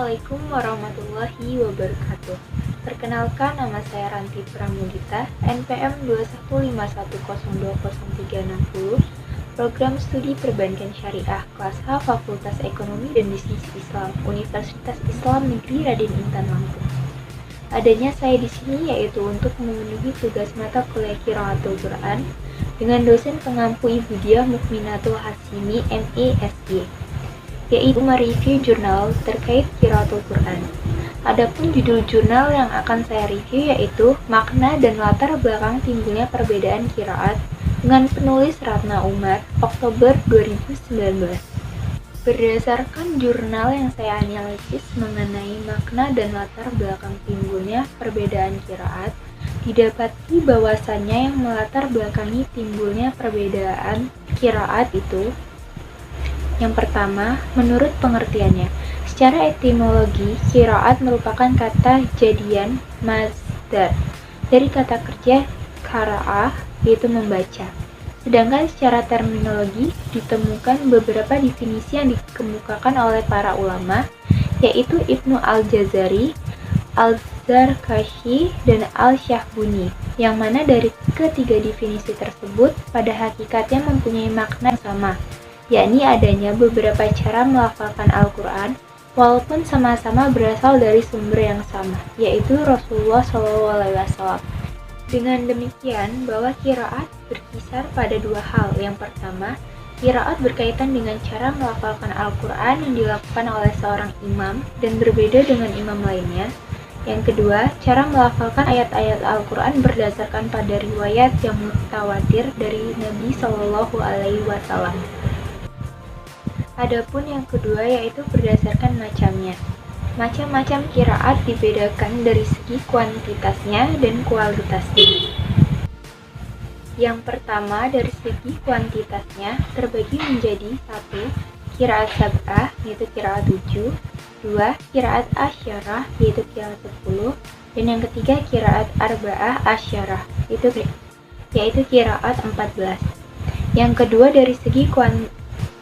Assalamualaikum warahmatullahi wabarakatuh. Perkenalkan, nama saya Ranti Pramudita, NPM 21510200360, Program Studi Perbankan Syariah Kelas H Fakultas Ekonomi dan Bisnis Islam Universitas Islam Negeri Raden Intan Lampung. Adanya saya di sini yaitu untuk memenuhi tugas mata kuliah Qiraatul Quran dengan dosen pengampu Ibu Diah Mukminatul Hasimi MA SG, yaitu mereview jurnal terkait Qiraatul Quran. Adapun judul jurnal yang akan saya review yaitu Makna dan Latar Belakang Timbulnya Perbedaan Qiraat dengan penulis Ratna Umar, Oktober 2019. Berdasarkan jurnal yang saya analisis mengenai makna dan latar belakang timbulnya perbedaan qiraat, didapati bahwasannya yang melatar belakangi timbulnya perbedaan qiraat itu, yang pertama, menurut pengertiannya, secara etimologi, qiraat merupakan kata jadian masdar dari kata kerja qara'ah, yaitu membaca. Sedangkan secara terminologi, ditemukan beberapa definisi yang dikemukakan oleh para ulama, yaitu Ibnu Al-Jazari, Al-Zarkashi, dan Al-Syahbuni, yang mana dari ketiga definisi tersebut pada hakikatnya mempunyai makna yang sama, yakni adanya beberapa cara melafalkan Al-Quran walaupun sama-sama berasal dari sumber yang sama, yaitu Rasulullah SAW. Dengan demikian, bahwa qiraat berkisar pada dua hal. Yang pertama, qiraat berkaitan dengan cara melafalkan Al-Quran yang dilakukan oleh seorang imam dan berbeda dengan imam lainnya. Yang kedua, cara melafalkan ayat-ayat Al-Quran berdasarkan pada riwayat yang mutawatir dari Nabi SAW. Adapun yang kedua yaitu berdasarkan macamnya. Macam-macam qiraat dibedakan dari segi kuantitasnya dan kualitasnya. Yang pertama, dari segi kuantitasnya terbagi menjadi 1. Qiraat sab'ah, yaitu qiraat 7, 2. Qiraat asyarah, yaitu qiraat 10, dan yang ketiga qiraat arba'ah asyarah, yaitu qiraat 14. Yang kedua, dari segi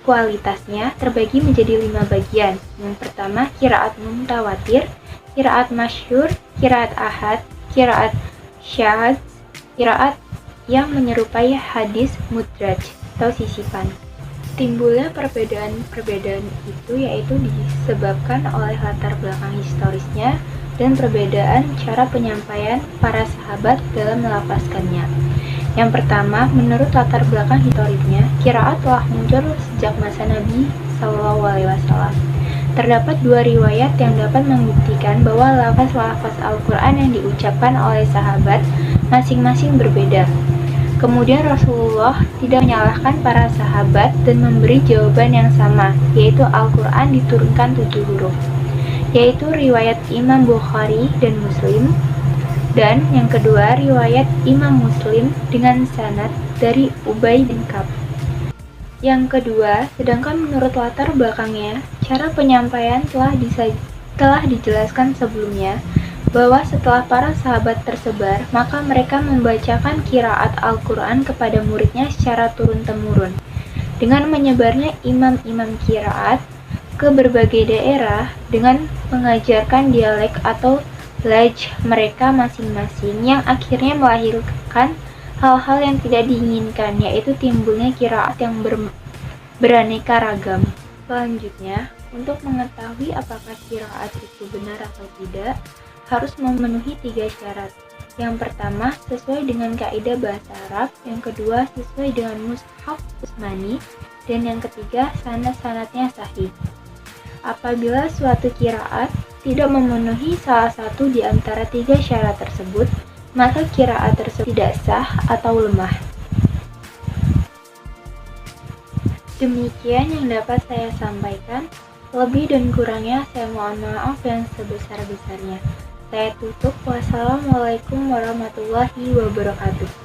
kualitasnya terbagi menjadi 5 bagian. Yang pertama, qiraat mutawatir, qiraat masyhur, qiraat ahad, qiraat syadz, qiraat yang menyerupai hadis mudraj atau sisipan. Timbulnya perbedaan itu yaitu disebabkan oleh latar belakang historisnya dan perbedaan cara penyampaian para sahabat dalam melafazkannya. Yang pertama, menurut latar belakang historisnya, qiraat telah muncul sejak masa Nabi SAW. Terdapat 2 riwayat yang dapat membuktikan bahwa lafaz-lafaz Al-Quran yang diucapkan oleh sahabat masing-masing berbeda. Kemudian Rasulullah tidak menyalahkan para sahabat dan memberi jawaban yang sama, yaitu Al-Quran diturunkan 7 huruf, yaitu riwayat Imam Bukhari dan Muslim. Dan yang kedua, riwayat Imam Muslim dengan sanad dari Ubay bin Ka'ab. Yang kedua, sedangkan menurut latar belakangnya, cara penyampaian telah dijelaskan sebelumnya, bahwa setelah para sahabat tersebar, maka mereka membacakan qiraat Al-Quran kepada muridnya secara turun-temurun. Dengan menyebarnya imam-imam qiraat ke berbagai daerah dengan mengajarkan dialek atau laj mereka masing-masing, yang akhirnya melahirkan hal-hal yang tidak diinginkan, yaitu timbulnya qiraat yang beraneka ragam. Selanjutnya, untuk mengetahui apakah qiraat itu benar atau tidak, harus memenuhi 3 syarat. Yang pertama, sesuai dengan kaidah bahasa Arab. Yang kedua, sesuai dengan mushaf Utsmani. Dan yang ketiga, sanad-sanadnya sahih. Apabila suatu qiraat tidak memenuhi salah satu di antara 3 syarat tersebut, maka qiraat tersebut tidak sah atau lemah. Demikian yang dapat saya sampaikan. Lebih dan kurangnya saya mohon maaf yang sebesar-besarnya. Saya tutup. Wassalamualaikum warahmatullahi wabarakatuh.